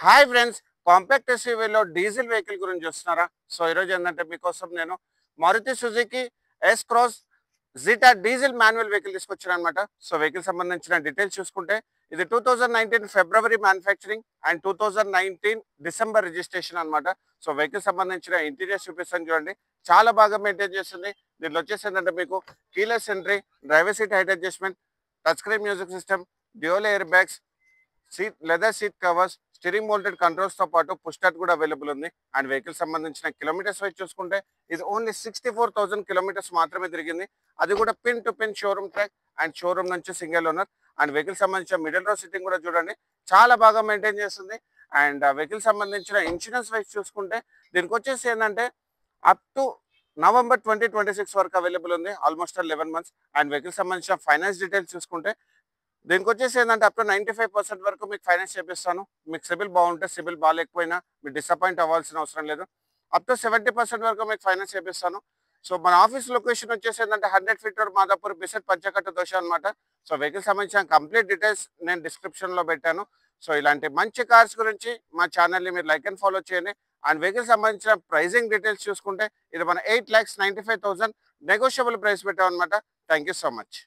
Hi friends, compact ఎస్యూవీలో diesel vehicle గురించి చూస్తున్నారా? సో ఈరోజు ఏంటంటే మీకోసం నేను Maruti Suzuki S Cross Zeta diesel manual vehicle తీసుకొచ్చాను అనమాట. సో వెహికల్ సంబంధించిన డీటెయిల్స్ చూసుకుంటే ఇది 2019 February manufacturing and 2019 December registration అనమాట. సో వెహికల్ సంబంధించిన ఇంటీరియర్ చూపిస్తాను చూడండి, చాలా బాగా మెయింటైన్ చేస్తుంది. దీంట్లో వచ్చేసి ఏంటంటే మీకు keyless entry, driver seat height adjustment, touch screen music system, dual air bags, seat leather seat covers, steering mounted controls తో పాటు పుష్ స్టార్ట్ కూడా అవైలబుల్ ఉంది. అండ్ వెహికల్ సంబంధించిన కిలోమీటర్స్ వైజ్ చూసుకుంటే ఇది ఓన్లీ 64,000 కిలోమీటర్స్ మాత్రమే తిరిగింది. అది కూడా pin to pin showroom track and showroom నుంచి సింగిల్ ఓనర్. అండ్ వెహికల్ సంబంధించిన మిడిల్ రో సిట్టింగ్ కూడా చూడండి, చాలా బాగా మెయింటైన్ చేస్తుంది. అండ్ వెహికల్ సంబంధించిన ఇన్సూరెన్స్ వైజ్ చూసుకుంటే దీనికి వచ్చేసి ఏంటంటే అప్ టు నవంబర్ 2026 వరకు అవైలబుల్ ఉంది, ఆల్మోస్ట్ 11 months. అండ్ వెహికల్ సంబంధించిన ఫైనాన్స్ డీటెయిల్స్ చూసుకుంటే దీనికి వచ్చేసి ఏంటంటే అప్ టు 95% వరకు మీకు ఫైనాన్స్ చేపిస్తాను. మీకు సిబిల్ బాగుంటే, సిబిల్ బాగాలేకపోయినా మీరు డిసప్పాయింట్ అవ్వాల్సిన అవసరం లేదు. అప్ టు 70% వరకు మీకు ఫైనాన్స్ చేపిస్తాను. సో మన ఆఫీస్ లొకేషన్ వచ్చేసి ఏంటంటే 100 feet road, Madhapur, beside Panchakatta dosa అనమాట. సో వెహికల్ సంబంధించిన కంప్లీట్ డీటెయిల్స్ నేను డిస్క్రిప్షన్లో పెట్టాను. సో ఇలాంటి మంచి కార్స్ గురించి మా ఛానల్ని మీరు లైక్ అండ్ ఫాలో చేయండి. అండ్ వెహికల్ సంబంధించిన ప్రైజింగ్ డీటెయిల్స్ చూసుకుంటే ఇది మన 8,95,000 నెగోషియబుల్ ప్రైస్ పెట్టామన్నమాట. Thank you so much.